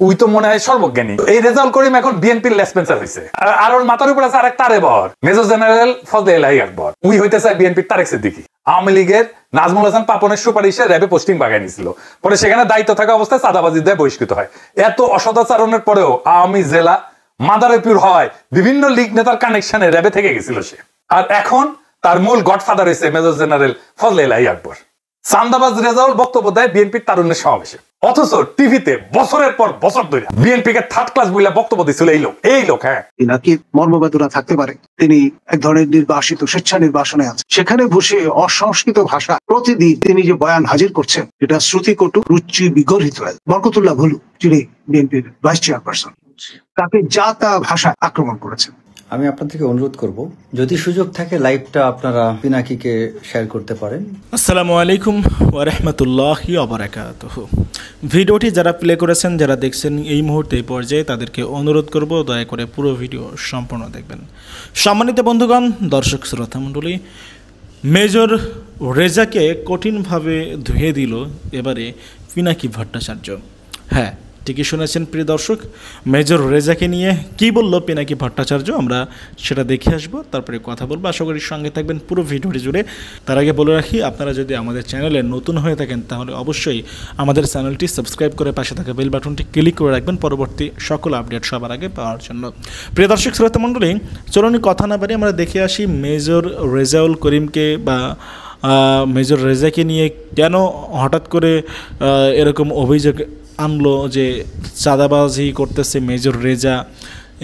We তো মনে হয় সর্বজ্ঞানী। এই রেজাউল করিম এখন বিএনপির লেসপেন্সার হয়েছে, আর ওর মাথার উপর আছে আরেক তারেবর মেজর জেনারেল ফজলে ইলাহি আকবর। উই হইতে চায় বিএনপির তারেক সিদ্দিকী। আওয়ামী লীগের নাজমুল হাসান পাপনের সুপারিশে র্যাবে পোস্টিং বাগাই নিছিল, পরে সেখানে দায়িত্ব থাকা অবস্থায় চাঁদাবাজি দিয়ে বহিষ্কৃত হয়। এত অসদাচরণের পরেও আওয়ামী জেলা মাদারীপুর হয় বিভিন্ন লীগ নেতার কানেকশনে র্যাবে থেকে গেছিল সে। আর এখন তার মূল গডফাদার হয়েছে মেজর জেনারেল ফজলে ইলাহি আকবর। চান্দাবাজ রেজাউল বক্তব্য দেয় বিএনপির তারুণ্যের সমাবেশে, অথচ টিভিতে বছরের পর বছর ধরে বিএনপি কে থার্ড ক্লাস বলে বক্তব্য দিচ্ছিল এই লোক। হ্যাঁ, নাকি মর্মবেদনা থাকতে পারে, তিনি এক ধরনের নির্বাসিত স্বেচ্ছা নির্বাসনে আছেন, সেখানে বসে অসংস্কৃত ভাষা প্রতিদিন তিনি যে বয়ান হাজির করছেন, এটা শ্রুতিকটু, রুচি বিগড়িত। বরকতুল্লাহ ভুলু, যিনি বিএনপির ভাইস চেয়ারপারসন, তাকে যা তা ভাষায় আক্রমণ করেছেন। আমি আপনাদেরকে অনুরোধ করব, যদি সুযোগ থাকে লাইভটা আপনারা পিনাকিকে শেয়ার করতে পারেন। আসসালামু আলাইকুম ওয়া রাহমাতুল্লাহি ওয়া বারাকাতুহু। ভিডিওটি যারা প্লে করেছেন, যারা দেখছেন এই মুহূর্তে এই পর্যায়ে, তাদেরকে অনুরোধ করব দয়া করে পুরো ভিডিও সম্পূর্ণ দেখবেন। সম্মানিত বন্ধুগণ, দর্শক শ্রোতা মণ্ডলী, মেজর রেজাকে কঠিনভাবে ধুয়ে দিল এবারে পিনাকি ভট্টাচার্য। হ্যাঁ, ঠিকই শুনেছেন প্রিয় দর্শক, মেজর রেজাকে নিয়ে কি বলল পিনাকি ভট্টাচার্য, আমরা সেটা দেখে আসবো, তারপরে কথা বলবো। আশা করি সঙ্গে থাকবেন পুরো ভিডিওটি জুড়ে। তার আগে বলে রাখি, আপনারা যদি আমাদের চ্যানেলে নতুন হয়ে থাকেন তাহলে অবশ্যই আমাদের চ্যানেলটি সাবস্ক্রাইব করে পাশে থাকা বেল বাটনটি ক্লিক করে রাখবেন পরবর্তী সকল আপডেট সবার আগে পাওয়ার জন্য। প্রিয় দর্শক শ্রোতা মণ্ডলী, চলুন কথা না বাড়িয়ে আমরা দেখে আসি মেজর রেজাউল করিমকে বা মেজর রেজাকে নিয়ে কেন হঠাৎ করে এরকম অভিযোগ আনলো যে চাঁদাবাজি করতেছে মেজর রেজা,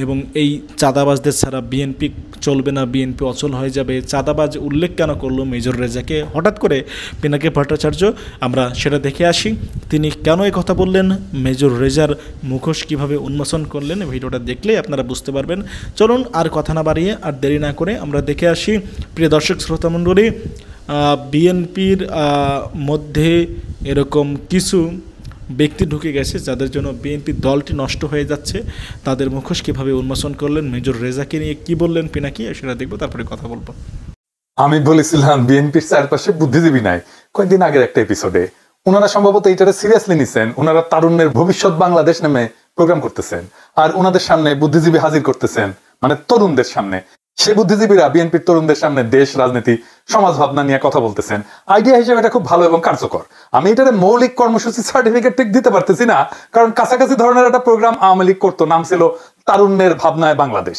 এবং এই চাঁদাবাজদের ছাড়া বিএনপি চলবে না, বিএনপি অচল হয়ে যাবে। চাঁদাবাজ উল্লেখ কেন করলো মেজর রেজাকে হঠাৎ করে পিনাকি ভট্টাচার্য, আমরা সেটা দেখে আসি। তিনি কেন এই কথা বললেন, মেজর রেজার মুখোশ কীভাবে উন্মোচন করলেন, ভিডিওটা দেখলেই আপনারা বুঝতে পারবেন। চলুন আর কথা না বাড়িয়ে আর দেরি না করে আমরা দেখে আসি। প্রিয় দর্শক শ্রোতা মণ্ডলী, বিএনপির মধ্যে এরকম কিছু ব্যক্তি ঢুকে গেছে যাদের জন্য বিএনপি দলটি নষ্ট হয়ে যাচ্ছে, তাদের মুখোশ কীভাবে উন্মোচন করলেন, মেজর রেজাকে নিয়ে কি বললেন পিনাকি, সেটা দেখবো, তারপরে কথা বলবো। আমি বলেছিলাম বিএনপির চারপাশে বুদ্ধিজীবী নাই কয়েকদিন আগের একটা এপিসোডে। ওনারা সম্ভবত এটা সিরিয়াসলি নিচ্ছেন। ওনারা তারুণ্যের ভবিষ্যৎ বাংলাদেশ নামে প্রোগ্রাম করতেছেন, আর ওনাদের সামনে বুদ্ধিজীবী হাজির করতেছেন, মানে তরুণদের সামনে। সেই বুদ্ধিজীবীরা বিএনপির তরুণদের সামনে দেশ, রাজনীতি, সমাজ ভাবনা নিয়ে কথা বলতেছেন। আইডিয়া হিসেবে এটা খুব ভালো এবং কার্যকর। আমি এটার মৌলিক কর্মসূচি সার্টিফিকেট ঠিক দিতে পারতেছি না, কারণ কাছাকাছি ধরনের একটা প্রোগ্রাম আওয়ামী লীগ করতো, নাম ছিল তারুণ্যের ভাবনায় বাংলাদেশ।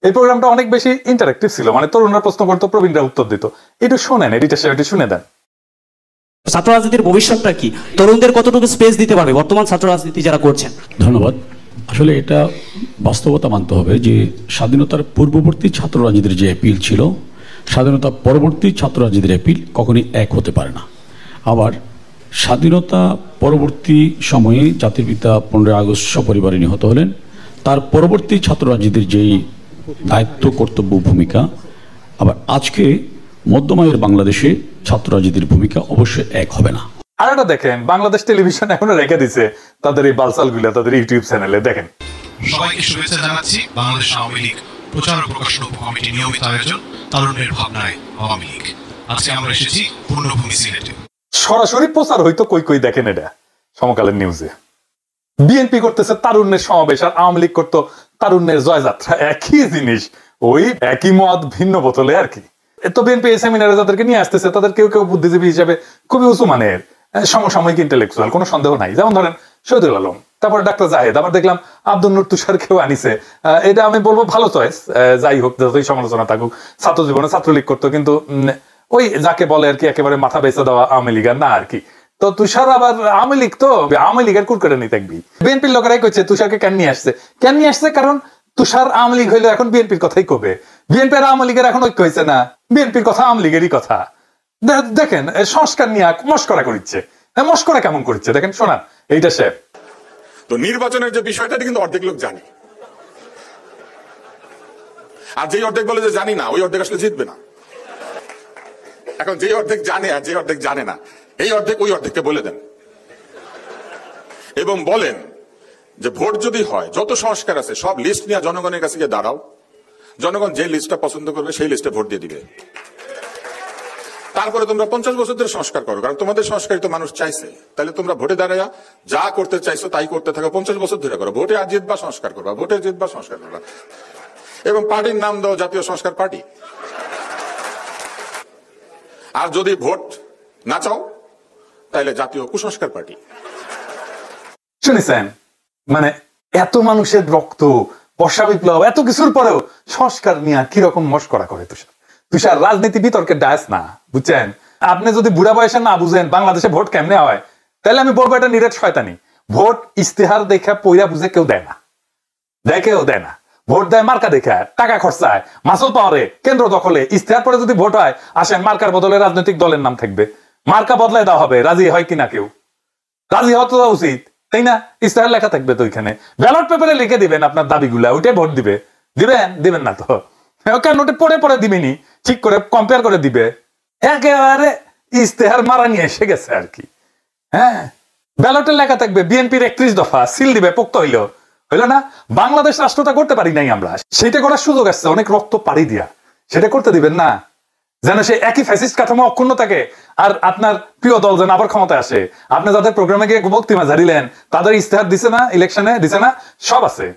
এই প্রোগ্রামটা অনেক বেশি ইন্টারেক্টিভ ছিল, মানে তরুণরা প্রশ্ন করতো, প্রবীণরা উত্তর দিত। একটু শোনেন, এডিটর সাহেব একটু শুনে দেন। ছাত্র রাজনীতির ভবিষ্যৎটা কি, তরুণদের কতটুকু স্পেস দিতে পারবে বর্তমান ছাত্র রাজনীতি যারা করছেন? ধন্যবাদ। আসলে এটা বাস্তবতা মানতে হবে যে স্বাধীনতার পূর্ববর্তী ছাত্র রাজনীতির যে অ্যাপিল ছিল, স্বাধীনতা পরবর্তী ছাত্র রাজনীতির অ্যাপিল কখনই এক হতে পারে না। আবার স্বাধীনতা পরবর্তী সময়ে জাতির পিতা 15 আগস্ট সপরিবারে নিহত হলেন, তার পরবর্তী ছাত্র রাজনীতির যেই দায়িত্ব, কর্তব্য, ভূমিকা, আবার আজকে মধ্যমায়ের বাংলাদেশে ছাত্র রাজনীতির ভূমিকা অবশ্যই এক হবে না। আর এটা দেখেন, বাংলাদেশ টেলিভিশন এখনো রেখে দিছে তাদের এই বালসালগুলা তাদের ইউটিউব চ্যানেলে। দেখেন, সবাইকে শুভেচ্ছা জানাচ্ছি। বাংলাদেশ আওয়ামী লীগ প্রচার ও প্রকাশন উপকমিটি নিয়মিত আয়োজন তারুণ্যের ভাবনায় আওয়ামী লীগ। আজকে আমরা এসেছি পূর্ণভূমি সিলেটে। সরাসরি প্রচার হইতো কই দেখেন, এটা সমকালের নিউজে। বিএনপি করতেছে তারুণ্যের সমাবেশ, আর আওয়ামী লীগ করতো তারুণ্যের জয়যাত্রা। একই জিনিস, ওই একই মদ ভিন্ন বোতলে আর কি। তো বিএনপি এই সেমিনারে যাদেরকে নিয়ে আসতেছে তাদের কেউ কেউ বুদ্ধিজীবী হিসেবে খুবই উঁচু মানের, সমসাময়িক ইন্টেলেকচুয়াল, কোনো সন্দেহ নাই। যেমন ধরেন শহীদুল আলম, তারপর ডাক্তার জাহেদ, আবার দেখলাম আব্দুল নূর তুষার কেউ আনিছে। এটা আমি বলবো ভালো চয়েস। যাই হোক, যতই সমালোচনা থাকুক, ছাত্র জীবনে ছাত্রলীগ করতো, কিন্তু ওই যাকে বলে আর কি একেবারে মাথা বেঁচে দেওয়া আওয়ামী লীগের না আর কি। তো তুষার আবার আওয়ামী লীগ, তো আওয়ামী লীগের কুরকুরে নিয়ে থাকবি। বিএনপির লোকেরাই কইছে তুষারকে কেন নিয়ে আসছে, কারণ তুষার আওয়ামী লীগ হইলে এখন বিএনপির কথাই কবে। বিএনপি আর আওয়ামী লীগের এখন ঐক্য হয়েছে না, বিএনপির কথা আওয়ামী লীগেরই কথা। দেখেন, সংস্কার নিয়ে মস্করা করিচ্ছে। মস্করা কেমন করছে দেখেন, শোনান এইটা সে। তো নির্বাচনের যে বিষয়টা কিন্তু অর্ধেক লোক জানে, আর যেই অর্ধেক বলে যে জানি না, ওই অর্ধেক আসলে জিতবে না। এখন যেই অর্ধেক জানে আর যে অর্ধেক জানে না, এই অর্ধেক ওই অর্ধেককে বলে দেন এবং বলেন যে ভোট যদি হয়, যত সংস্কার আছে সব লিস্ট নিয়ে জনগণের কাছে গিয়ে দাঁড়াও, জনগণ যে লিস্টটা পছন্দ করবে সেই লিস্টে ভোট দিয়ে দিবে। তারপরে তোমরা 50 বছর ধরে সংস্কার করো, কারণ তোমাদের সংস্কারই তো মানুষ চাইছে। তাহলে তোমরা ভোটে দাঁড়ায়া যা করতে চাইছো তাই করতে থাকো, 50 বছর ধরে করো। ভোটে আর জিতবা সংস্কার করবা, ভোটে জিতবা সংস্কার করবা, এবং পার্টির নাম দাও জাতীয় সংস্কার পার্টি। আর যদি ভোট না চাও তাহলে জাতীয় কুসংস্কার পার্টি। শুনেছেন, মানে এত মানুষের রক্ত, বর্ষা বিপ্লব, এত কিছুর পরেও সংস্কার নিয়ে কিরকম মস্করা করে তুষার রাজনীতি বিতর্কের ডায়াস না, বুঝছেন? আপনি যদি বুড়া বয়সে না বুঝেন বাংলাদেশে ভোট কেমনে হয়, তাহলে আমি বলবো এটা নিরেট শয়তানি। ভোট ইস্তেহার দেখা পইরা বুঝে কেউ দেয় না, কেউ দেয় না। ভোট দেয় মার্কা দেখে, টাকা খরচায়, মাসুল পাওয়ারে, কেন্দ্র দখলে। ইস্তেহার পরে যদি ভোট হয়, আসেন মার্কার বদলে রাজনৈতিক দলের নাম থাকবে, মার্কা বদলায় দেওয়া হবে। রাজি হয় কিনা কেউ? রাজি হওয়া তো উচিত, তাই না? ইস্তেহার লেখা থাকবে তো ওইখানে, ব্যালট পেপারে লিখে দিবেন আপনার দাবিগুলা, ওইটাই ভোট দিবে। দিবেন না তো কেন? ওটা পরে দিবেনি, ঠিক করে কম্পেয়ার করে দিবে। একেবারে ইস্তেহার মারা নিয়ে এসে গেছে আর কি। হ্যাঁ, ব্যালটের লেখা থাকবে বিএনপির 31 দফা, সিল দিবে, পোক্ত হইলো না। বাংলাদেশ রাষ্ট্রটা করতে পারি নাই আমরা, সেটা করার সুযোগ আসছে অনেক রক্ত পাড়ি দিয়া, সেটা করতে দিবেন না, যেন সে একই ফ্যাসিস্ট কাঠামো অক্ষুণ্ণ থাকে। আর আপনার প্রিয় দল যেন আবার ক্ষমতায় আসে। আপনি যাদের প্রোগ্রামে গিয়ে বক্তৃতা ঝাড়িলেন, তাদের ইস্তেহার দিছে না, ইলেকশনে দিছে না, সব আছে।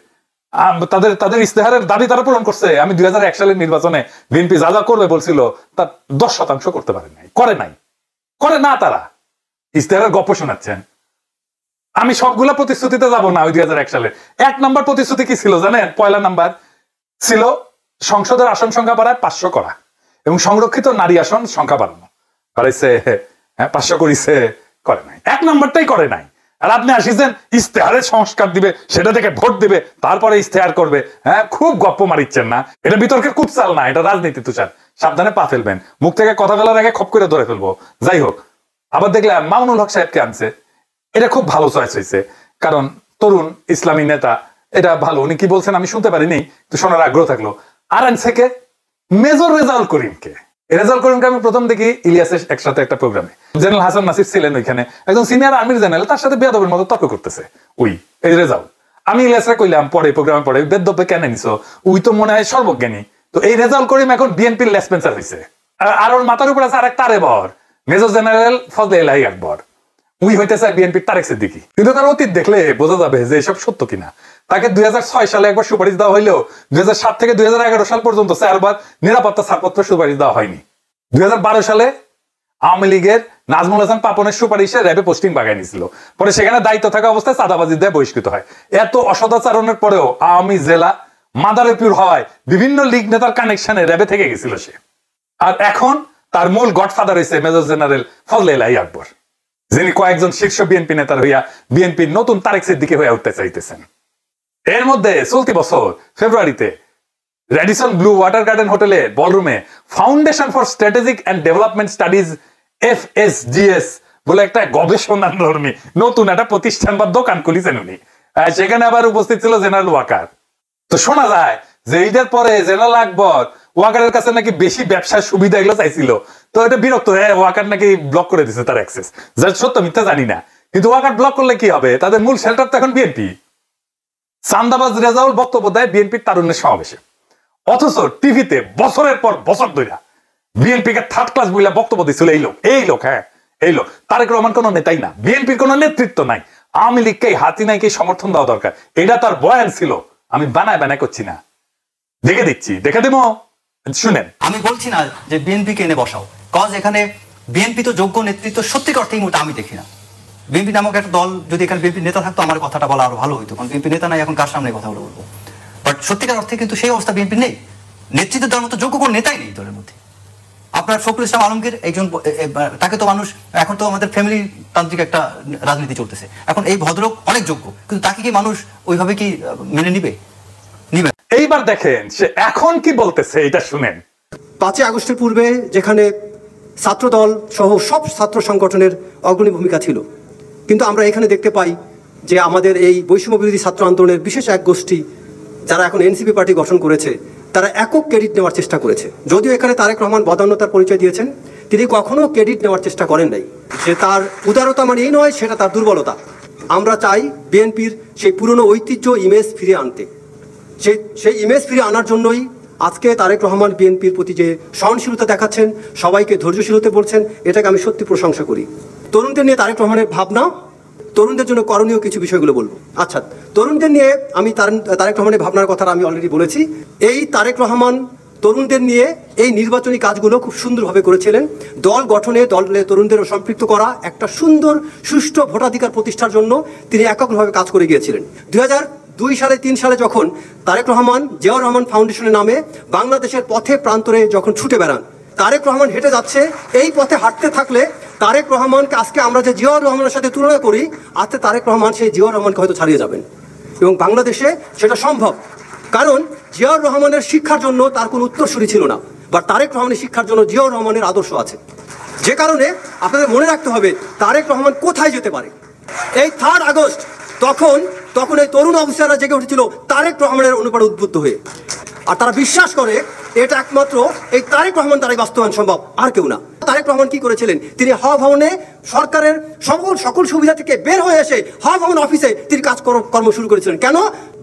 তাদের ইস্তেহারের দাবি তারা পূরণ করছে। আমি 2001 সালের নির্বাচনে বিএনপি যা যা করবে বলছিল তার 10% করতে পারে নাই, করে না। তারা ইস্তেহারের গল্প শোনাচ্ছেন। আমি সবগুলা প্রতিশ্রুতিতে যাব না। ওই 2001 সালে 1 নম্বর প্রতিশ্রুতি কি ছিল জানেন? পয়লা নাম্বার ছিল সংসদের আসন সংখ্যা বাড়ায় 500 করা এবং সংরক্ষিত নারী আসন সংখ্যা বাড়াইছে। হ্যাঁ, 500 করেছে, করে নাই। 1 নম্বরটাই করে নাই। আর আপনি আসিছেন ইস্তেহারের সংস্কার দিবে, সেটা থেকে ভোট দিবে, তারপরে ইস্তেহার করবে। হ্যাঁ, খুব গপ্প মারিচ্ছেন না? এটা বিতর্কের কুৎসাল না, এটা রাজনীতি। তুষার, সাবধানে পা ফেলবেন, মুখ থেকে কথা বলার আগে খপ করে ধরে ফেলবো। যাই হোক, আবার দেখলাম মামুনুল হক সাহেবকে আনছে। এটা খুব ভালো চয়েস হয়েছে, কারণ তরুণ ইসলামী নেতা, এটা ভালো। উনি কি বলছেন আমি শুনতে পারিনি, তো শোনার আগ্রহ থাকলো। আর আনছে কে? মেজর রেজাউল করিমকে। রেজাউল করিমকে আমি প্রথম দেখি ইলিয়াসের একসাথে একটা প্রোগ্রামে, জেনারেল হাসান নাসির ছিলেন ওইখানে, একজন সিনিয়র আর্মির জেনারেল, তার সাথে বেয়াদবের মতো তর্ক করতেছে এই রেজাউল। আমি ইলিয়াসরা কইলাম পরে প্রোগ্রামে, পরে বেদব্যে কেন নিছো, উই তো মনে হয় সর্বজ্ঞানী। তো এই রেজাউল করিম এখন বিএনপির লেসপেন্সার হয়েছে। আর ওর মাথার উপর আছে আরেক তারেবর, মেজর জেনারেল ফজলে এলাহি আকবর। উই হইতে চায় বিএনপির তারেক সিদ্দিকী। কিন্তু তার অতীত দেখলে বোঝা যাবে যে এসব সত্য কিনা। তাকে 2006 সালে একবার সুপারিশ দেওয়া হইলেও 2007 থেকে 2011 সাল পর্যন্ত 4 বার নিরাপত্তা ছাড়পত্র সুপারিশ দেওয়া হয়নি। 2012 সালে আওয়ামী লীগের নাজমুল হাসান পাপনের সুপারিশে র্যাবে পোস্টিং বাগায় নিয়েছিল। পরে সেখানে দায়িত্ব থাকা অবস্থায় চাঁদাবাজি দিয়ে বহিষ্কৃত হয়। এত অসদাচরণের পরেও আওয়ামী জেলা মাদারে পিউর হওয়ায় বিভিন্ন লীগ নেতার কানেকশনে র্যাবে থেকে গেছিল সে। আর এখন তার মূল গডফাদার হয়েছে মেজর জেনারেল ফজলে এলাহি আকবর, যিনি কয়েকজন শীর্ষ বিএনপি নেতার হইয়া বিএনপির নতুন তারেক সিদ্দিকী হয়ে উঠতে চাইতেছেন। এর মধ্যে চলতি বছর ফেব্রুয়ারিতে রেডিসন ব্লু ওয়াটার গার্ডেন হোটেলে বলরুমে foundation for strategic and development studies FSGS বলে একটা গবেষণাধর্মী নতুন একটা প্রতিষ্ঠান বা দোকান খুলেছেন উনি। সেখানে আবার উপস্থিত ছিল জেনারেল ওয়াকার। তো শোনা যায় যে ঈদের পরে জেনারেল আকবর ওয়াকারের কাছে নাকি বেশি ব্যবসার সুবিধা এগুলো চাইছিল। তো এটা বিরক্ত হয়ে ওয়াকার নাকি ব্লক করে দিচ্ছে তার অ্যাক্সেস। যার সত্য মিথ্যা জানি না, কিন্তু ওয়াকার ব্লক করলে কি হবে? তাদের মূল শেল্টার তো এখন বিএনপি। চান্দাবাজ রেজাউল বক্তব্য দেয় বিএনপির তারুণ্যের সমাবেশে, অথচ টিভিতে বছরের পর বছর ধরে বিএনপি কে থার্ড ক্লাস বইলা বক্তব্য দিচ্ছিল এই লোক। হ্যাঁ, এই লোক তারেক রহমান কোন নেতাই না, বিএনপির কোন নেতৃত্ব নাই, আওয়ামী লীগকে হাতি নাইকে সমর্থন দেওয়া দরকার, এটা তার বয়ান ছিল। আমি বানায় করছি না, দেখে দেবো, শুনেন। আমি বলছি না যে বিএনপি কে এনে বসাও, কজ এখানে বিএনপি তো যোগ্য নেতৃত্ব সত্যিকার অর্থে এই মুহূর্তে আমি দেখি না। বিএনপি নামক একটা দল, যদি এখানে বিএনপি নেতা থাকতো আমার কথাটা বলা আরো ভালো হইতো, কারণ বিএনপি নেতা নাই, এখন কার সামনে কথা বলবো। বাট সত্যিকার অর্থে কিন্তু সেই অবস্থা বিএনপি নেই, নেতৃত্ব দেওয়ার মতো যোগ্য কোন নেতাই নেই দলের মধ্যে। আপনার ফখরুল ইসলাম আলমগীর একজন, তাকে তো মানুষ, এখন তো আমাদের ফ্যামিলি তান্ত্রিক একটা রাজনীতি চলতেছে, এখন এই ভদ্রলোক অনেক যোগ্য, কিন্তু তাকে কি মানুষ ওইভাবে কি মেনে নিবে? এইবার দেখেন সে এখন কি বলতেছে, এটা শুনেন। 5 আগস্টের পূর্বে যেখানে ছাত্রদল সহ সব ছাত্র সংগঠনের অগ্রণী ভূমিকা ছিল, কিন্তু আমরা এখানে দেখতে পাই যে আমাদের এই বৈষম্য বিরোধী ছাত্র আন্দোলনের বিশেষ এক গোষ্ঠী যারা এখন এনসিপি পার্টি গঠন করেছে, তারা একক ক্রেডিট নেওয়ার চেষ্টা করেছে। যদিও এখানে তারেক রহমান বদান্যতার পরিচয় দিয়েছেন, তিনি কখনো ক্রেডিট নেওয়ার চেষ্টা করেন নাই। যে তার উদারতা মানে এই নয়, সেটা তার দুর্বলতা। আমরা চাই বিএনপির সেই পুরনো ঐতিহ্য ইমেজ ফিরে আনতে। সেই ইমেজ ফিরে আনার জন্যই আজকে তারেক রহমান বিএনপির প্রতি যে সহনশীলতা দেখাচ্ছেন, সবাইকে ধৈর্যশীল হতে বলছেন, এটাকে আমি সত্যি প্রশংসা করি। তরুণদের নিয়ে তারেক রহমানের ভাবনা, তরুণদের জন্য করণীয় কিছু বিষয়গুলো বলবো। আচ্ছা, তরুণদের নিয়ে আমি তারেক রহমানের ভাবনার কথা আমি অলরেডি বলেছি। এই তারেক রহমান তরুণদের নিয়ে এই নির্বাচনী কাজগুলো খুব সুন্দরভাবে করেছিলেন। দল গঠনে দলে তরুণদেরও সম্পৃক্ত করা, একটা সুন্দর সুষ্ঠু ভোটাধিকার প্রতিষ্ঠার জন্য তিনি এককভাবে কাজ করে গিয়েছিলেন। 2002 সালে 3 সালে যখন তারেক রহমান জিয়াউর রহমান ফাউন্ডেশনের নামে বাংলাদেশের পথে প্রান্তরে যখন ছুটে বেড়ান, তারেক রহমান হেঁটে যাচ্ছে, এই পথে হাঁটতে থাকলে তারেক রহমানকে আজকে আমরা যে জিয়াউর রহমানের সাথে তুলনা করি, আজকে তারেক রহমান সেই জিয়াউর রহমানকে হয়তো ছাড়িয়ে যাবেন, এবং বাংলাদেশে সেটা সম্ভব। কারণ জিয়াউর রহমানের শিক্ষার জন্য তার কোনো উত্তরসূরি ছিল না, বা তারেক রহমানের শিক্ষার জন্য জিয়াউর রহমানের আদর্শ আছে। যে কারণে আপনাদের মনে রাখতে হবে তারেক রহমান কোথায় যেতে পারে। এই 3 আগস্ট তখন এই তরুণ অফিসাররা জেগে উঠেছিল তারেক রহমানের অনুপ্রাণে উদ্বুদ্ধ হয়ে, আর তারা বিশ্বাস করে এটা একমাত্র এই তারেক রহমান দ্বারাই বাস্তবায়ন সম্ভব, আর কেউ না। তারেক রহমান কি করেছিলেন? তিনি হাওয়া ভবনে সরকারের সকল সুবিধা থেকে বের হয়ে এসে হাওয়া ভবন অফিসে তিনি কর্ম শুরু করেছিলেন। কেন?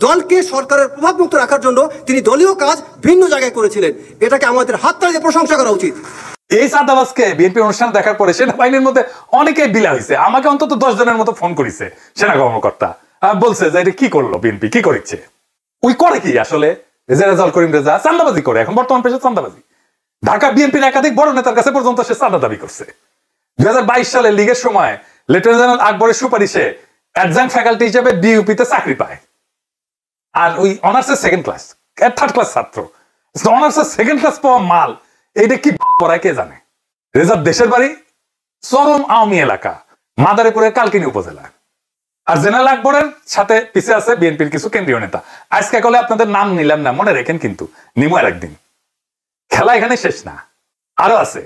দলকে সরকারের প্রভাবমুক্ত রাখার জন্য তিনি দলীয় কাজ ভিন্ন জায়গায় করেছিলেন। এটাকে আমাদের হাততালি দিয়ে প্রশংসা করা উচিত। এই চাঁদাবাজকে বিএনপি অনুষ্ঠানে দেখার পরে সেনাবাহিনীর মধ্যে অনেকেই বিলা হয়েছে। আমাকে অন্তত 10 জনের মতো ফোন করেছে সেনা কর্মকর্তা, বলছে যে এটা কি করলো বিএনপি, কি করেছে, ওই করে কি আসলে রেজাউল করিম রেজা চাঁদাবাজি করে, এখন বর্তমান পেশা চাঁদাবাজি। ঢাকা বিএনপির একাধিক বড় নেতার কাছে পর্যন্ত সে চাঁদা দাবি করছে। 2022 সালে লীগের সময় লেফটেন্যান্ট জেনারেল আকবরের সুপারিশে অ্যাডজাঙ্ক ফ্যাকাল্টি হিসেবে বিইউপিতে চাকরি পায়, আর ওই অনার্সের 2nd ক্লাস 3rd ক্লাস ছাত্র, অনার্সের 2nd ক্লাস পাওয়া মাল, এইটা কি পড়ায় কে জানে। রেজার দেশের বাড়ি চরম আওয়ামী এলাকা, মাদারীপুরের কালকিনি উপজেলা। আর জেনারেল আকবরের সাথে পিছিয়ে আছে বিএনপির কিছু কেন্দ্রীয় নেতা। আজকে কলে আপনাদের নাম নিলাম না, মনে রেখেন কিন্তু, নিমো আর একদিন। খেলা এখানে শেষ না, আরো আছে।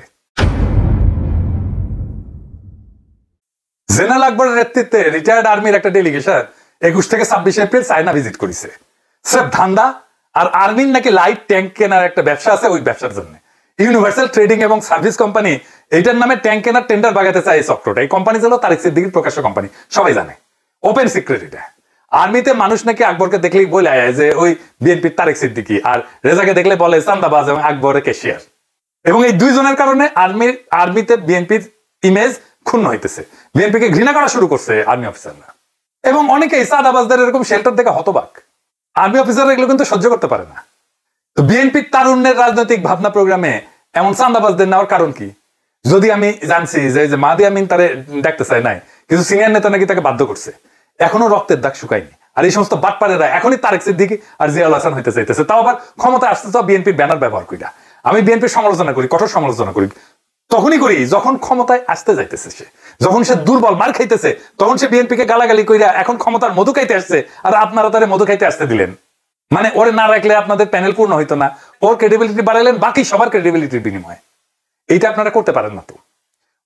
জেনারেল আকবরের নেতৃত্বে রিটায়ার্ড আর্মির একটা ডেলিগেশন 21 থেকে 26 এপ্রিল চায়না ভিজিট করেছে। স্রেফ ধান্দা, আর আর্মির নাকি লাইট ট্যাঙ্ক কেনার একটা ব্যবসা আছে, ওই ব্যবসার জন্য ইউনিভার্সাল ট্রেডিং এবং সার্ভিস কোম্পানি এইটার নামে ট্যাঙ্ক কেনার টেন্ডার বাগাতে চায় এই চক্রটা। এই কোম্পানি ছিল তারেক সিদ্দিকীর প্রকাশ্য কোম্পানি, সবাই জানে, ওপেন সিক্রেট এটা। আর্মিতে মানুষ নাকি আকবরকে দেখলেই বলে আয় যে ওই বিএনপির তারেক সিদ্দিকী, আর রেজাকে দেখলে বলে চান্দাবাজ এবং আকবরের ক্যাশিয়ার। এবং এই 2 জনের কারণে আর্মিতে বিএনপির ইমেজ ক্ষুণ্ণ হইতেছে, বিএনপিকে ঘৃণা করা শুরু করছে আর্মি অফিসাররা। এবং অনেকেই চাঁদাবাজদের এরকম শেল্টার দেখে হতবাক। আর্মি অফিসাররা এগুলো কিন্তু সহ্য করতে পারে না। তো বিএনপির তারুণ্যের রাজনৈতিক ভাবনা প্রোগ্রামে এমন চাঁদাবাজদের নেওয়ার কারণ কি? যদি আমি জানছি যে মাহদি আমিন তারে দেখতে চায় নাই, কিছু সিনিয়র নেতা নাকি তাকে বাধ্য করছে, এখনো রক্তের দাগ শুকায়নি। আর এই সমস্ত বাটপারেরা এখনই তারেক সিদ্দিকী আর জিয়াউল হাসান হইতে চাইতেছে, তাও আবার ক্ষমতা আসতে চাও বিএনপির ব্যানার ব্যবহার করিয়া। আমি বিএনপির সমালোচনা করি, কঠোর সমালোচনা করি, তখনই করি যখন ক্ষমতায় আসতে যাইতেছে সে, যখন সে দুর্বল মার খাইতেছে, তখন সে বিএনপিকে গালাগালি কইরা এখন ক্ষমতার মধু খাইতে আসছে, আর আপনারা তারে মধু খাইতে আসতে দিলেন। মানে ওরে না রাখলে আপনাদের প্যানেল পূর্ণ হইতো না, ওর ক্রেডিবিলিটি বাড়াইলেন বাকি সবার ক্রেডিবিলিটির বিনিময়ে। এইটা আপনারা করতে পারেন না। তো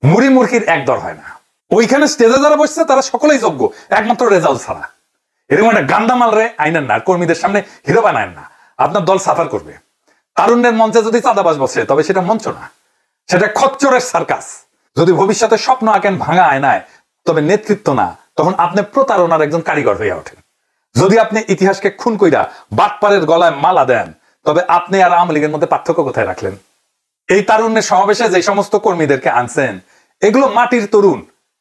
মুড়ি মুরগির এক দর হয় না। ওইখানে স্টেজে যারা বসছে তারা সকলেই যোগ্য, একমাত্র রেজাউল ছাড়া। এরকম একটা গান্দা মাল রে আইনেন না, কর্মীদের সামনে হিরো বানায়েন না, আপনার দল সাফার করবে। তারুণ্যের মঞ্চে যদি চাঁদাবাজ বসে তবে সেটা মঞ্চ না, সেটা খচ্চরের সার্কাস। যদি ভবিষ্যতে স্বপ্ন আঁকেন ভাঙা আয়নায়, তবে নেতৃত্ব না, তখন আপনি প্রতারণার একজন কারিগর হয়ে ওঠেন। যদি আপনি ইতিহাসকে খুন কইরা বাটপারের গলায় মালা দেন, তবে আপনি আর আওয়ামী লীগের মধ্যে পার্থক্য কোথায় রাখলেন? এই তারুণ্যের সমাবেশে যে সমস্ত কর্মীদেরকে আনছেন, এগুলো মাটির তরুণ,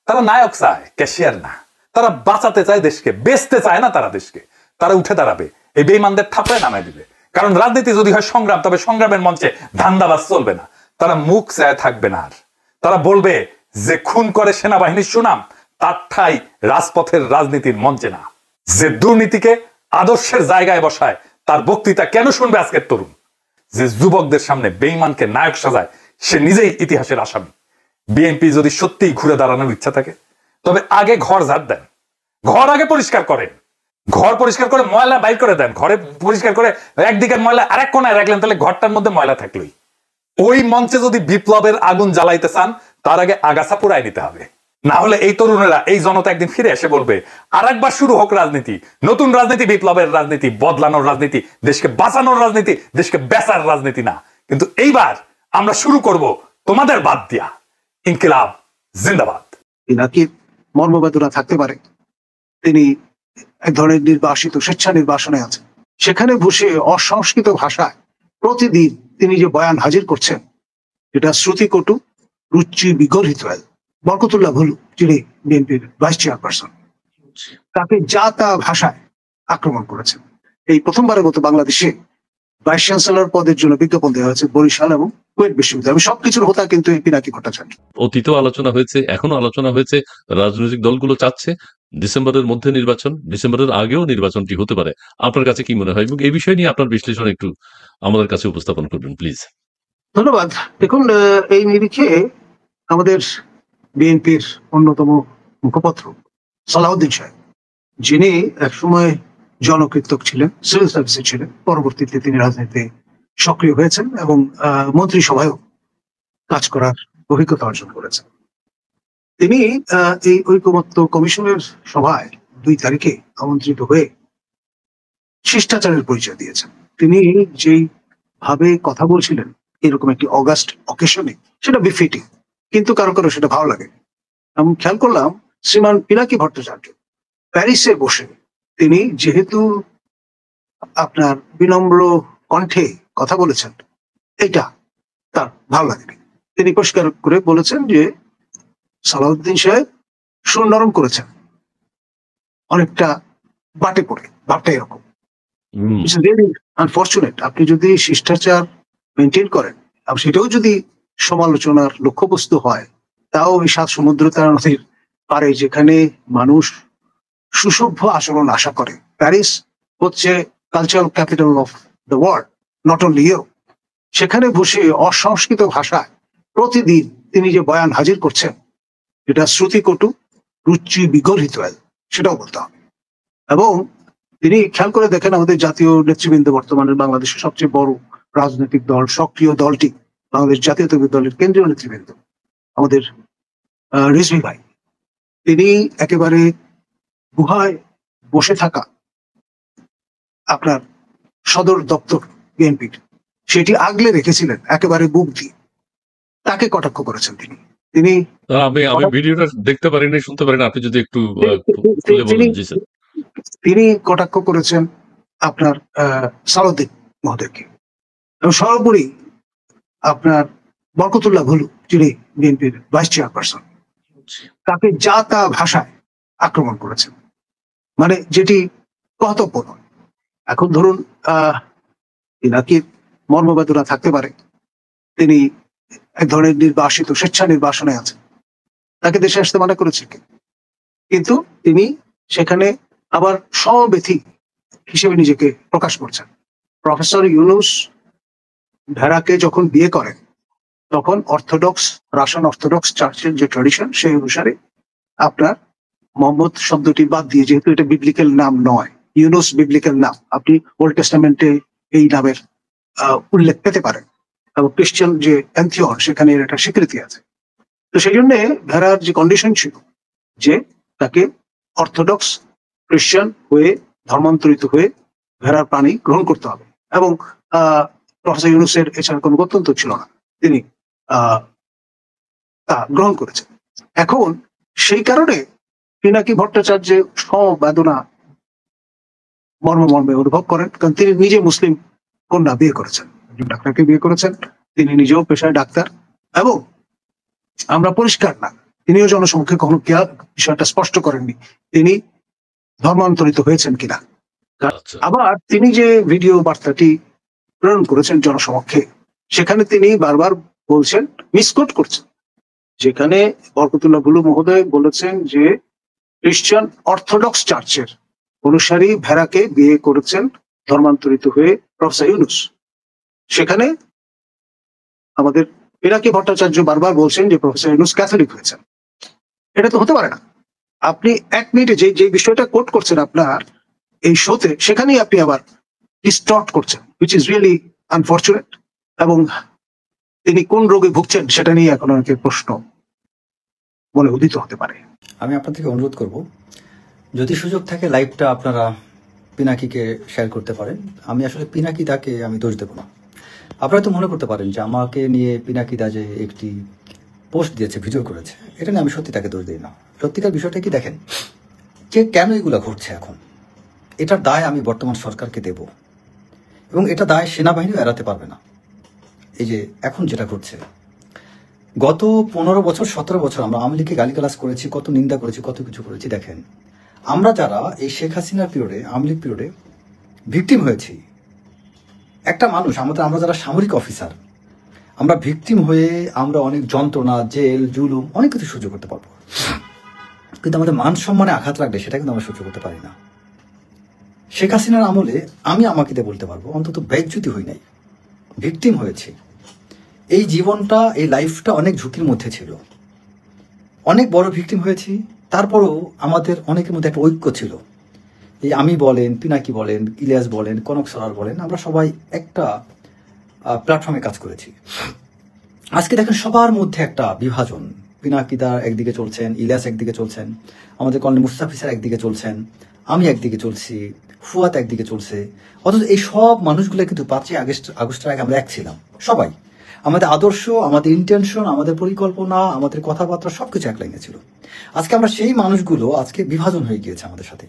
তারা নায়ক চায়, ক্যাশিয়ার না। তারা বাঁচাতে চায় দেশকে, বেচতে চায় না তারা দেশকে। তারা উঠে দাঁড়াবে, এই বেঈমানদের থাপড়ায় নামায় দিবে। কারণ রাজনীতি যদি হয় সংগ্রাম, তবে সংগ্রামের মঞ্চে ধান্দাবাজ চলবে না। তারা মুখ চায় থাকবে না, আর তারা বলবে যে খুন করে সেনাবাহিনীর সুনাম, তার ঠাই রাজপথের রাজনীতির মঞ্চে না। যে দুর্নীতিকে আদর্শের জায়গায় বসায়, তার বক্তৃতা কেন শুনবে আজকের তরুণ? যে যুবকদের সামনে বেঈমানকে নায়ক সাজায়, সে নিজেই ইতিহাসের আসামি। বিএনপি যদি সত্যিই ঘুরে দাঁড়ানোর ইচ্ছা থাকে, তবে আগে ঘর ঝাড় দেন, ঘর আগে পরিষ্কার করেন, ঘর পরিষ্কার করে ময়লা বাইর করে দেন। ঘরে পরিষ্কার করে একদিকের ময়লা আরেক কোনায় রাখলেন, তাহলে ঘরটার মধ্যে ময়লা থাকলোই। ওই মঞ্চে যদি বিপ্লবের আগুন জ্বালাইতে চান, তার আগে আগাছা পুরাই নিতে হবে। না হলে এই তরুণেরা, এই জনতা একদিন ফিরে এসে বলবে আর একবার শুরু হোক রাজনীতি, নতুন রাজনীতি, বিপ্লবের রাজনীতি, বদলানোর রাজনীতি, দেশকে বাঁচানোর রাজনীতি, দেশকে বেচার রাজনীতি না। কিন্তু এইবার আমরা শুরু করব তোমাদের বাদ দিয়া। ইনকিলাব জিন্দাবাদ। নাকি মর্মবেদনা থাকতে পারে, তিনি এক ধরনের নির্বাসিত স্বেচ্ছা নির্বাসনে আছেন, সেখানে বসে অসংস্কৃত ভাষায় প্রতিদিন তিনি যে বয়ান হাজির করছেন এটা শ্রুতিকটু, রুচি বিগর্হিত। বরকতুল্লাহ ভুলু, যিনি বিএনপির ভাইস চেয়ারপারসন, তাকে যা তা ভাষায় আক্রমণ করেছেন। এই প্রথমবারের মতো বাংলাদেশে ভাইস চ্যান্সেলর পদের জন্য বিজ্ঞাপন দেওয়া হয়েছে বরিশাল এবং কুয়েট বিশ্ববিদ্যালয়। সবকিছুর হোতা কিন্তু এই পিনাকি ভট্টাচার্য। অতীতেও আলোচনা হয়েছে, এখনো আলোচনা হয়েছে, রাজনৈতিক দলগুলো চাচ্ছে ডিসেম্বরের মধ্যে নির্বাচন, ডিসেম্বরের আগেও নির্বাচনটি হতে পারে। আপনার কাছে কি মনে হয় এবং এই বিষয় নিয়ে আপনার বিশ্লেষণ একটু আমাদের কাছে উপস্থাপন করবেন প্লিজ। ধন্যবাদ। দেখুন, এই নিরিখে আমাদের বিএনপির অন্যতম মুখপাত্র সালাউদ্দিন সাহেব, যিনি একসময় জনকৃতক ছিলেন, সিভিল সার্ভিসে ছিলেন, পরবর্তীতে তিনি রাজনীতিতে সক্রিয় হয়েছেন এবং মন্ত্রিসভায়ও কাজ করার অভিজ্ঞতা অর্জন করেছেন। তিনি এই ঐকমত্য কমিশনের সভায় 2 তারিখে আমন্ত্রিত হয়ে শিষ্টাচারের পরিচয় দিয়েছেন। তিনি যেই ভাবে কথা বলছিলেন এরকম একটি অগাস্ট অকেশনে, সেটা বিফিটিং, কিন্তু কারো কারো সেটা ভালো লাগে। আমি খেয়াল করলাম শ্রীমান পিনাকি ভট্টাচার্য প্যারিসে বসে তিনি যেহেতু আপনার বিনম্র কণ্ঠে কথা বলেছেন, এটা তার ভালো লাগেনি। তিনি পরিষ্কার করে বলেছেন যে সালাউদ্দিন সাহেব সুর নরম করেছেন, অনেকটা বাটে পড়ে, ভাবটা এরকম। আনফর্চুনেট, আপনি যদি শিষ্টাচার মেনটেন করেন, সেটাও যদি সমালোচনার লক্ষ্যবস্তু হয়, তাও এই 7 সমুদ্র তারা নদীর পারে যেখানে মানুষ সুসভ্য আচরণ আশা করে। প্যারিস হচ্ছে cultural capital of the world, not only Europe. সেখানে বসে অসংস্কৃত ভাষায় প্রতিদিন তিনি যে বয়ান হাজির করছেন এটা শ্রুতিকটু, রুচি বিগর্হিত, সেটাও বলতে হবে। এবং তিনি খেয়াল করে দেখেন আমাদের জাতীয় নেতৃবৃন্দ, বর্তমানে বাংলাদেশের সবচেয়ে বড় রাজনৈতিক দল, সক্রিয় দলটি বাংলাদেশ জাতীয়তাবাদী দলের কেন্দ্রীয় নেতৃবৃন্দ আমাদের রিজভী ভাই, তিনি একেবারে গুহায় বসে থাকা আপনার সদর দপ্তর বিএনপির, সেটি আগলে রেখেছিলেন একেবারে বুক দিয়ে। তাকে কটাক্ষ করেছেন তিনি। আমি ভিডিওটা দেখতে পারিনি, শুনতে পারিনি, আপনি যদি একটু খুলে বলেন। জি স্যার। তিনি কটাক্ষ করেছেন আপনার সালাউদ্দিন মহোদয়কে, এবং সর্বোপরি আপনার বরকতুল্লাহ ভুলু, যিনি বিএনপির ভাইস চেয়ারপারসন, তাকে যা তা ভাষায় আক্রমণ করেছেন, মানে যেটি কর্তব্য নয়। এখন ধরুন পিনাকি মর্মবেদনা থাকতে পারে, তিনি এক ধরনের নির্বাসিত, স্বেচ্ছা নির্বাসনে আছেন, তাকে দেশে আসতে মানা করেছে, কিন্তু তিনি সেখানে আবার সমব্যথী হিসেবে নিজেকে প্রকাশ করছেন। প্রফেসর ইউনুস ভেড়াকে যখন বিয়ে করেন তখন অর্থোডক্স, রাশিয়ান অর্থোডক্স চার্চের যে ট্র্যাডিশন, সেই অনুসারে আপনার মোহাম্মদ শব্দটি বাদ দিয়ে, যেহেতু এটা বিবলিক্যাল নাম নয়, ইউনুস বিবলিক্যাল নাম, আপনি ওল্ড টেস্টামেন্টে এই নামের উল্লেখ পেতে পারেন, এবং খ্রিস্টান যে অ্যান্থিয়ন সেখানে এর একটা স্বীকৃতি আছে। তো সেই জন্য ভেড়ার যে কন্ডিশন ছিল যে তাকে অর্থোডক্স খ্রিস্টান হয়ে, ধর্মান্তরিত হয়ে ভেড়ার প্রাণী গ্রহণ করতে হবে, এবং প্রফেসর ইউনুসের এছাড়া কোনো গত্যন্তর ছিল না, তিনি তা গ্রহণ করেছেন। এখন সেই কারণে পিনাকি ভট্টাচার্যের সমবেদনা মর্মে অনুভব করেন, কারণ তিনি নিজে মুসলিম কন্যা বিয়ে করেছেন, ডাক্তারকে বিয়ে করেছেন, তিনি নিজেও পেশায় ডাক্তার, এবং আমরা পরিষ্কার না, তিনিও জনসমক্ষে কখনো বিষয়টা স্পষ্ট করেননি তিনি ধর্মান্তরিত হয়েছেন কিনা। আবার তিনি যে ভিডিও বার্তাটি প্রেরণ করেছেন জনসমক্ষে, সেখানে তিনি বারবার বলছেন, মিসকোট করছেন, যেখানে বরকতুল্লাহ ভুলু মহোদয় বলেছেন যে খ্রিস্টান অর্থোডক্স চার্চের অনুসারী ভেড়াকে বিয়ে করেছেন ধর্মান্তরিত হয়ে প্রফেসর ইউনুস। সেখানে আমাদের পিনাকি ভট্টাচার্য বারবার বলছেন যে প্রফেসর ইউনুস ক্যাথলিক হয়েছেন। এটা তো হতে পারে না। আপনি 1 মিনিটে যে বিষয়টা কোট করছেন আপনার এই শোতে, সেখানেই আপনি আবার ডিস্টর্ট করছেন, হুইচ ইজ রিয়েলি আনফর্চুনেট। এবং তিনি কোন রোগে ভুগছেন সেটা নিয়ে এখন অনেকের প্রশ্ন মনে উদিত হতে পারে। আমি আপনাদেরকে অনুরোধ করব, যদি সুযোগ থাকে লাইভটা আপনারা পিনাকিকে শেয়ার করতে পারেন। আমি আসলে পিনাকি দাকে আমি দোষ দেব না। আপনারা তো মনে করতে পারেন যে আমাকে নিয়ে পিনাকি দা যে একটি পোস্ট দিয়েছে, ভিডিও করেছে, এটা নিয়ে আমি সত্যি তাকে দোষ দিই না। সত্যিকার বিষয়টা কি দেখেন, যে কেন এগুলো ঘটছে এখন, এটার দায় আমি বর্তমান সরকারকে দেব। এবং এটা দায় সেনাবাহিনীও এড়াতে পারবে না। এই যে এখন যেটা ঘটছে, গত 15 বছর 17 বছর আমরা আওয়ামী লীগকে গালিগালাজ করেছি, কত নিন্দা করেছি, কত কিছু করেছি। দেখেন, আমরা যারা এই শেখ হাসিনার পিরিয়ডে, আওয়ামী লীগ পিরিয়ডে ভিকটিম হয়েছি, একটা মানুষ আমরা যারা সামরিক অফিসার, আমরা ভিকটিম হয়ে আমরা অনেক যন্ত্রণা, জেল, জুলুম অনেক কিছু সহ্য করতে পারবো, কিন্তু আমাদের মান সম্মানে আঘাত লাগলে সেটা কিন্তু আমরা সহ্য করতে পারি না। শেখ হাসিনার আমলে আমি আমাকে বলতে পারবো অন্তত বেজ্জতি হই নাই, ভিকটিম হয়েছি। এই জীবনটা, এই লাইফটা অনেক ঝুঁকির মধ্যে ছিল, অনেক বড় ভিকটিম হয়েছি। তারপরেও আমাদের অনেকের মধ্যে একটা ঐক্য ছিল। এই আমি বলেন, পিনাকি বলেন, ইলিয়াস বলেন, কনক সরার বলেন, আমরা সবাই একটা প্ল্যাটফর্মে কাজ করেছি। আজকে দেখেন সবার মধ্যে একটা বিভাজন। পিনাকিদা একদিকে চলছেন, ইলিয়াস একদিকে চলছেন, আমাদের কর্নেল মুস্তাফিজ একদিকে চলছেন, আমি একদিকে চলছি, ফুয়াদ একদিকে চলছে। অথচ এই সব মানুষগুলো কিন্তু 5ই আগস্টের আগে আমরা এক ছিলাম। সবাই আমাদের আদর্শ, আমাদের ইন্টেনশন, আমাদের পরিকল্পনা, আমাদের কথাবার্তা সবকিছু এক লাইনে ছিল। আজকে আমরা সেই মানুষগুলো আজকে বিভাজন হয়ে গিয়েছে আমাদের সাথে।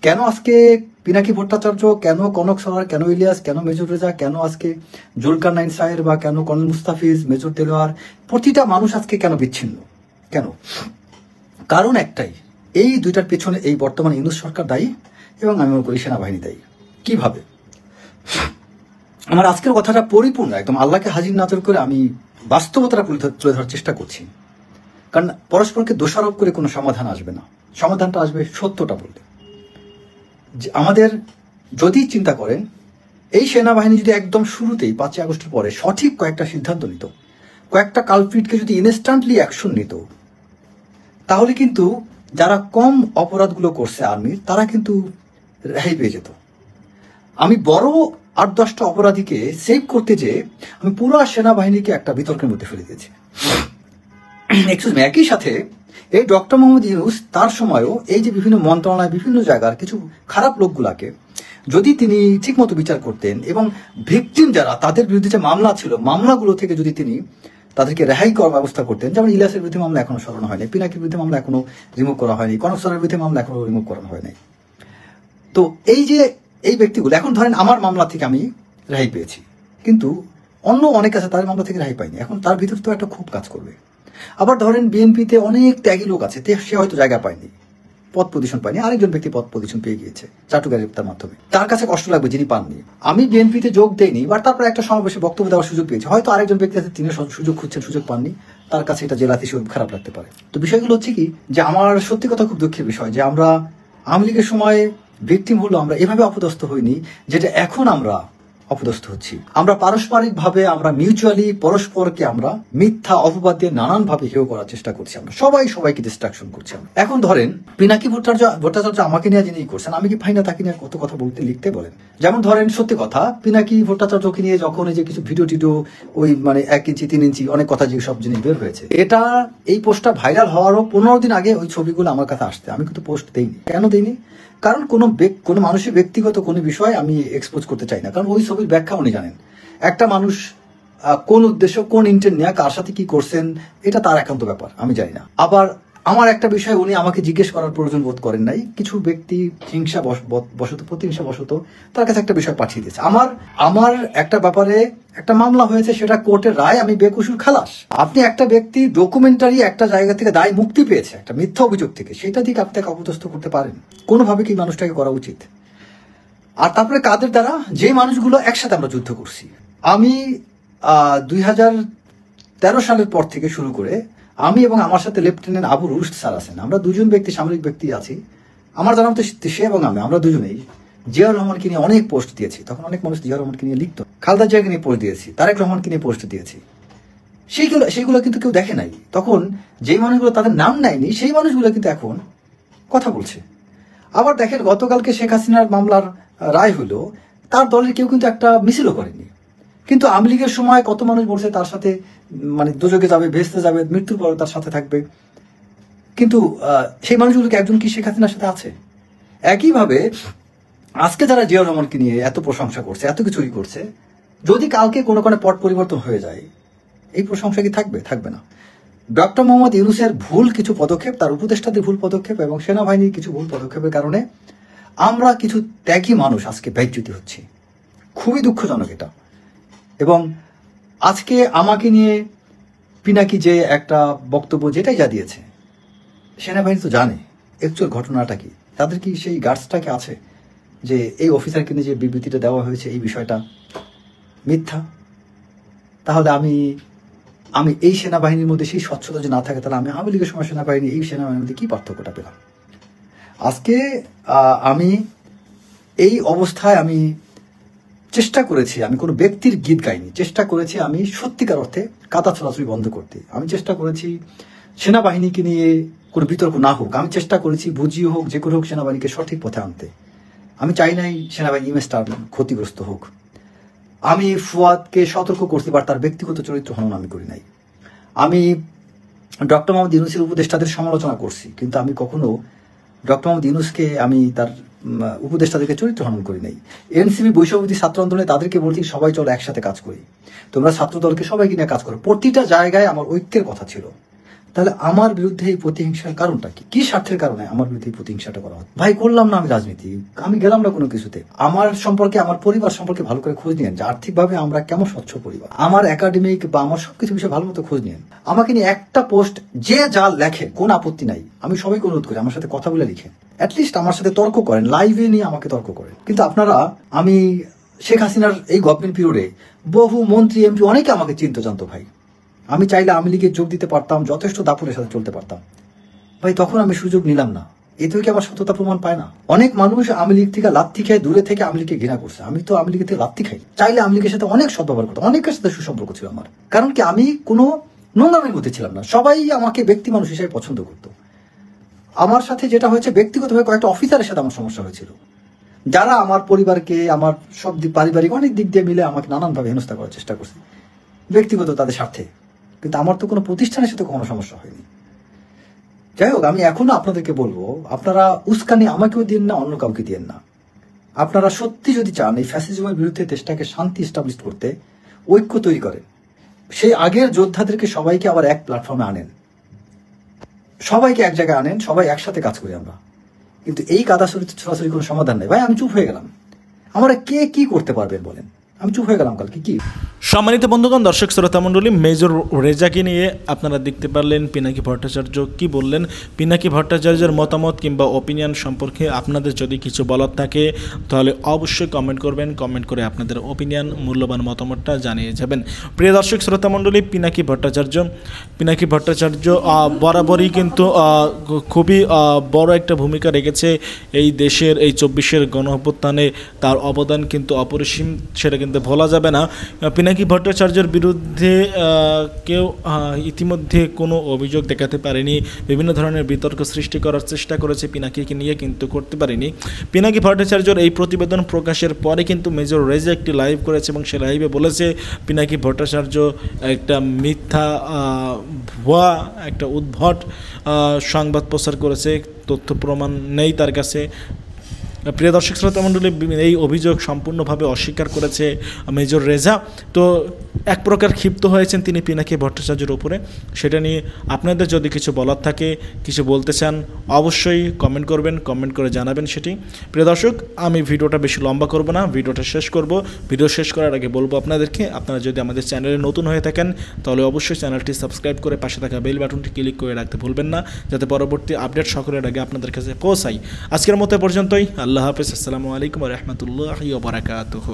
কেন আজকে পিনাকি ভট্টাচার্য, কেন কনক সরার, কেন ইলিয়াস, কেন মেজর রেজা, কেন আজকে জুলকারনাইন সাহের, বা কেন কর্নেল মুস্তাফিজ, মেজর দেলোয়ার, প্রতিটা মানুষ আজকে কেন বিচ্ছিন্ন? কেন? কারণ একটাই, এই দুইটার পেছনে এই বর্তমান ইউনূস সরকার দায়ী এবং আমি মনে করি সেনাবাহিনী দায়ী। কিভাবে? আমার আজকের কথাটা পরিপূর্ণ একদম আল্লাহকে হাজির নাজর করে আমি বাস্তবতাটা তুলে ধরার চেষ্টা করছি। কারণ পরস্পরকে দোষারোপ করে কোনো সমাধান আসবে না, সমাধানটা আসবে সত্যটা বললে। আমাদের যদি চিন্তা করেন, এই সেনাবাহিনী যদি একদম শুরুতেই 5ই আগস্টের পরে সঠিক কয়েকটা সিদ্ধান্ত নিত, কয়েকটা কালপ্রিটকে যদি ইনস্ট্যান্টলি অ্যাকশন নিত, তাহলে কিন্তু যারা কম অপরাধগুলো করছে আর্মির, তারা কিন্তু রেহাই পেয়ে যেত। আমি বড় 8-10টা অপরাধীকে সেভ করতে যেয়ে আমি পুরো সেনাবাহিনীকে একটা বিতর্কের মধ্যে ফেলে দিয়েছি। একই সাথে এই ডক্টর মোহাম্মদ ইউনূস তার সময়ও এই যে বিভিন্ন মন্ত্রণালয়, বিভিন্ন জায়গার কিছু খারাপ লোকগুলাকে যদি তিনি ঠিকমতো বিচার করতেন এবং ভিকটিম যারা, তাদের বিরুদ্ধে যে মামলা ছিল, মামলাগুলো থেকে যদি তিনি তাদেরকে রেহাই করার ব্যবস্থা করতেন, যেমন ইলিয়াসের বিরুদ্ধে মামলা এখনো সরানো হয়নি, পিনাকির বিরুদ্ধে মামলা এখনো রিমুভ করা হয়নি, কনক সরার বিরুদ্ধে মামলা এখনো রিমুভ করানো হয়নি। তো এই যে এই ব্যক্তিগুলো, এখন ধরেন আমার মামলা থেকে আমি রেহাই পেয়েছি, কিন্তু অন্য অনেক আছে তার মামলা থেকে রেহাই পাইনি, এখন তার ভিতর তো একটা খুব কাজ করবে। আবার ধরেন বিএনপিতে অনেক ত্যাগী লোক আছে, সে হয়তো জায়গা পায়নি, পদ পজিশন পায়নি, আরেকজন ব্যক্তি পদ পজিশন পেয়ে গিয়েছে চাটুকার গ্রেপ্তার মাধ্যমে, তার কাছে কষ্ট লাগবে যিনি পাননি। আমি বিএনপিতে যোগ দেইনি, বা তারপরে একটা সমাবেশে বক্তব্য দেওয়ার সুযোগ পেয়েছি, হয়তো আরেকজন ব্যক্তি আছে তিনি সুযোগ খুঁজছেন, সুযোগ পাননি, তার কাছে এটা জেলাতে হিসেবে খারাপ লাগতে পারে। তো বিষয়গুলো হচ্ছে কি, যে আমার সত্যি কথা খুব দুঃখের বিষয় যে আমরা আওয়ামী লীগের সময় ভিকটিম হলো, আমরা এভাবে অপদস্থ হইনি যেটা এখন আমরা অপদস্থ হচ্ছি। আমরা পারস্পরিকভাবে, আমরা মিউচুয়ালি পরস্পরকে আমরা মিথ্যা অপবাদ দিয়ে নানানভাবে হেয় করার চেষ্টা করছি, আমরা সবাইকে ডিস্ট্রাকশন করছি। এখন ধরেন পিনাকি ভট্টাচার্য আমাকে নিয়ে যিনি করছেন, আমি কি ভাই না তাকে নিয়ে কত কথা বলতে লিখতে বলেন। যেমন ধরেন সত্যি কথা, পিনাকি ভট্টাচার্যকে নিয়ে যখন এই যে কিছু ভিডিও টিডিও, ওই মানে 1 ইঞ্চি 3 ইঞ্চি অনেক কথা যে সব জিনিস বের হয়েছে, এটা এই পোস্টটা ভাইরাল হওয়ারও 15 দিন আগে ওই ছবিগুলো আমার কাছে আসতে, আমি কিন্তু পোস্ট দেইনি। কেন দেইনি? কারণ কোনো মানুষের ব্যক্তিগত কোনো বিষয় আমি এক্সপোজ করতে চাই না, কারণ ওই ছবির ব্যাখ্যা উনি জানেন। একটা মানুষ কোন উদ্দেশ্য, কোন ইন্টেন্ট নিয়ে কার সাথে কি করছেন, এটা তার একান্ত ব্যাপার, আমি জানি না। আবার আমার একটা বিষয় উনি আমাকে জিজ্ঞেস করার প্রয়োজন বোধ করেন নাই, কিছু ব্যক্তি প্রতিহিংসা বশত তার কাছে একটা বিষয় পাঠিয়ে দিয়েছে। আমার একটা ব্যাপারে একটা মামলা হয়েছে, সেটা কোর্টের রায়, আমি বেকসুর খালাস। আপনি একটা ব্যক্তি ডকুমেন্টারি একটা জায়গা থেকে দায় মুক্তি পেয়েছে একটা মিথ্যা অভিযোগ থেকে, সেটা দিকে আপনি তাকে অপদস্থ করতে পারেন, কোনোভাবে কি মানুষটাকে করা উচিত? আর তারপরে কাদের দ্বারা, যে মানুষগুলো একসাথে আমরা যুদ্ধ করছি। আমি 2013 সালের পর থেকে শুরু করে আমি এবং আমার সাথে লেফটেন্যান্ট আবু রুশদ স্যার আছেন, আমরা দুজন ব্যক্তি, সামরিক ব্যক্তি আছি। আমার জানা মতো সে এবং আমরা দুজনেই জিয়াউর রহমানকে নিয়ে অনেক পোস্ট দিয়েছি। তখন অনেক মানুষ জিয়াউর রহমানকে নিয়ে লিখত, খালেদা জিয়াকে নিয়ে পোস্ট দিয়েছি, তারেক রহমানকে নিয়ে পোস্ট দিয়েছি। সেইগুলো কিন্তু কেউ দেখে নাই। তখন যেই মানুষগুলো তাদের নাম নেয়নি, সেই মানুষগুলো কিন্তু এখন কথা বলছে। আবার দেখেন, গতকালকে শেখ হাসিনার মামলার রায় হলো, তার দলের কেউ কিন্তু একটা মিছিলও করেনি, কিন্তু আওয়ামী লীগের সময় কত মানুষ বলছে তার সাথে মানে দোজকে যাবে, ভেস্তে যাবে, মৃত্যুর পর তার সাথে থাকবে, কিন্তু সেই মানুষগুলোকে একজন কি শেখ হাসিনার সাথে আছে? একইভাবে আজকে যারা জিয়াউর রহমানকে নিয়ে এত প্রশংসা করছে, এত কিছুই করছে, যদি কালকে কোনো পট পরিবর্তন হয়ে যায়, এই প্রশংসা কি থাকবে না। ডক্টর মোহাম্মদ ইউনূসের ভুল কিছু পদক্ষেপ, তার উপদেষ্টাদের ভুল পদক্ষেপ এবং সেনাবাহিনীর কিছু ভুল পদক্ষেপের কারণে আমরা কিছু ত্যাগী মানুষ আজকে বেজ্জতি হচ্ছি। খুবই দুঃখজনক এটা। এবং আজকে আমাকে নিয়ে পিনাকি যে একটা বক্তব্য যেটাই যা দিয়েছে, সেনাবাহিনী তো জানে অ্যাকচুয়াল ঘটনাটা কি, তাদের কি সেই গার্ডসটাকে আছে যে এই অফিসারকে নিয়ে যে বিবৃতিটা দেওয়া হয়েছে এই বিষয়টা মিথ্যা? তাহলে আমি এই সেনাবাহিনীর মধ্যে সেই স্বচ্ছতা যে না থাকে, তাহলে আমি আওয়ামী লীগের সময় সেনাবাহিনী এই সেনাবাহিনীর মধ্যে কি পার্থক্যটা পেলাম? আজকে আমি এই অবস্থায় আমি চেষ্টা করেছি, আমি কোনো ব্যক্তির গীত গাইনি, চেষ্টা করেছি আমি সত্যিকার অর্থে কাদা ছড়াছড়ি বন্ধ করতে। আমি চেষ্টা করেছি সেনাবাহিনীকে নিয়ে কোনো বিতর্ক না হোক, আমি চেষ্টা করেছি বুঝিয়ে হোক যে করে হোক সেনাবাহিনীকে সঠিক পথে আনতে। আমি চাই নাই সেনাবাহিনী ইমেজটা ক্ষতিগ্রস্ত হোক। আমি ফুয়াদকে সতর্ক করতে পারি, তার ব্যক্তিগত চরিত্র হনন আমি করি নাই। আমি ডক্টর মোহাম্মদ ইউনূসের উপদেষ্টাদের সমালোচনা করছি, কিন্তু আমি কখনো ডক্টর মোহাম্মদ ইউনূসকে আমি তার উপদেষ্টাদেরকে চরিত্র হনন করি নাই। এনসিপি বৈষম্যবিরোধী ছাত্র আন্দোলনে তাদেরকে বলছি সবাই চলো একসাথে কাজ করি, তোমরা ছাত্র দলকে সবাইকে নিয়ে কাজ করো, প্রতিটা জায়গায় আমার ঐক্যের কথা ছিল। তাহলে আমার বিরুদ্ধে এই প্রতিহিংসার কারণটা কি? কি স্বার্থের কারণে আমার বিরুদ্ধে এই প্রতিহিংসাটা করা হয়? ভাই করলাম না আমি রাজনীতি, আমি গেলাম না কোনো কিছুতে। আমার সম্পর্কে, আমার পরিবার সম্পর্কে ভালো করে খোঁজ নিয়েন যে আর্থিকভাবে আমরা কেমন স্বচ্ছ পরিবার, আমার একাডেমিক বা আমার সবকিছু বিষয়ে ভালো মতো খোঁজ নিয়েন। আমাকে নিয়ে একটা পোস্ট যে যা লেখে কোনো আপত্তি নাই, আমি সবাইকে অনুরোধ করি আমার সাথে কথা বলে লিখেন, অ্যাটলিস্ট আমার সাথে তর্ক করেন, লাইভে নিয়ে আমাকে তর্ক করেন। কিন্তু আপনারা, আমি শেখ হাসিনার এই গভর্নমেন্ট পিরিয়ডে বহু মন্ত্রী এমপি অনেকে আমাকে চিনতে জানতো ভাই। আমি চাইলে আওয়ামী লীগে যোগ দিতে পারতাম, যথেষ্ট দাপুরের সাথে চলতে পারতাম ভাই, তখন আমি সুযোগ নিলাম না। এতে কি আমার সততা প্রমাণ পায় না? অনেক মানুষ আওয়ামী লীগ থেকে লাত্তি খায়, দূরে থেকে আওয়ামী লীগকে ঘৃণা করছে। আমি তো আওয়ামী লীগ থেকে লাত্তি খাই, চাইলে আওয়ামী লীগের সাথে অনেক সদ্ব্যবহার করতাম, অনেকের সাথে সুসম্পর্ক ছিল আমার। কারণ কি, আমি কোনো নোংরামের মধ্যে ছিলাম না, সবাই আমাকে ব্যক্তি মানুষ হিসেবে পছন্দ করতো। আমার সাথে যেটা হয়েছে, ব্যক্তিগতভাবে কয়েকটা অফিসারের সাথে আমার সমস্যা হয়েছিল, যারা আমার পরিবারকে, আমার সব পারিবারিক অনেক দিক দিয়ে মিলে আমাকে নানানভাবে হেনস্থা করার চেষ্টা করছে, ব্যক্তিগত তাদের স্বার্থে। কিন্তু আমার তো কোনো প্রতিষ্ঠানের সাথে কোনো সমস্যা হয়নি। যাই হোক, আমি এখনো আপনাদেরকে বলবো, আপনারা উস্কানি আমাকেও দিন না, অন্য কাউকে দিয়েন না। আপনারা সত্যি যদি চান এই ফ্যাসিজমের বিরুদ্ধে দেশটাকে শান্তি এস্টাবলিশ করতে, ঐক্য তৈরি করেন, সেই আগের যোদ্ধাদেরকে সবাইকে আবার এক প্ল্যাটফর্মে আনেন, সবাইকে এক জায়গায় আনেন, সবাই একসাথে কাজ করি আমরা। কিন্তু এই কাদা ছড়াছড়ি কোনো সমাধান নেই ভাই। আমি চুপ হয়ে গেলাম, আমরা কে কি করতে পারবেন বলেন? আমি চুপ হয়ে গেলাম কালকে কি। সম্মানিত বন্ধুগণ, দর্শক শ্রোতা মণ্ডলী, মেজর রেজাকে নিয়ে আপনারা দেখতে পারলেন পিনাকি ভট্টাচার্য কি বললেন। পিনাকি ভট্টাচার্যের মতামত কিংবা ওপিনিয়ন সম্পর্কে আপনাদের যদি কিছু বলার থাকে তাহলে অবশ্যই কমেন্ট করবেন, কমেন্ট করে আপনাদের ওপিনিয়ন, মূল্যবান মতামতটা জানিয়ে যাবেন। প্রিয় দর্শক শ্রোতা মণ্ডলী, পিনাকি ভট্টাচার্য বরাবরই কিন্তু খুবই বড় একটা ভূমিকা রেখেছে এই দেশের, এই 24-এর গণঅভ্যুত্থানে তার অবদান কিন্তু অপরিসীম, সেটা কিন্তু ভোলা যাবে না। পিনাকি ভট্টাচার্যের বিরুদ্ধে কেউ ইতিমধ্যে কোনো অভিযোগ দেখাতে পারেনি, বিভিন্ন ধরনের বিতর্ক সৃষ্টি করার চেষ্টা করেছে পিনাকিকে নিয়ে, কিন্তু করতে পারেনি। পিনাকি ভট্টাচার্যর এই প্রতিবেদন প্রকাশের পরে কিন্তু মেজর রেজা একটি লাইভ করেছে এবং সে লাইভে বলেছে পিনাকি ভট্টাচার্য একটা মিথ্যা, ভুয়া, একটা উদ্ভট সংবাদ প্রচার করেছে, তথ্য প্রমাণ নেই তার কাছে। প্রিয় দর্শক শ্রোতা মণ্ডলী, এই অভিযোগ সম্পূর্ণভাবে অস্বীকার করেছে মেজর রেজা। তো এক প্রকার ক্ষিপ্ত হয়েছেন তিনি পিনাকি ভট্টাচার্যের উপরে। সেটা নিয়ে আপনাদের যদি কিছু বলার থাকে, কিছু বলতে চান, অবশ্যই কমেন্ট করবেন, কমেন্ট করে জানাবেন সেটি। প্রিয় দর্শক, আমি ভিডিওটা বেশি লম্বা করব না, ভিডিওটা শেষ করব। ভিডিও শেষ করার আগে বলবো আপনাদেরকে, আপনারা যদি আমাদের চ্যানেলে নতুন হয়ে থাকেন তাহলে অবশ্যই চ্যানেলটি সাবস্ক্রাইব করে পাশে থাকা বেল বাটনটি ক্লিক করে রাখতে ভুলবেন না, যাতে পরবর্তী আপডেট সকলের আগে আপনাদের কাছে পৌঁছায়। আজকের মতো পর্যন্তই। আল্লাহ হাফেজ। আসসালামু আলাইকুম ওয়া রাহমাতুল্লাহি ওয়া বারাকাতুহু।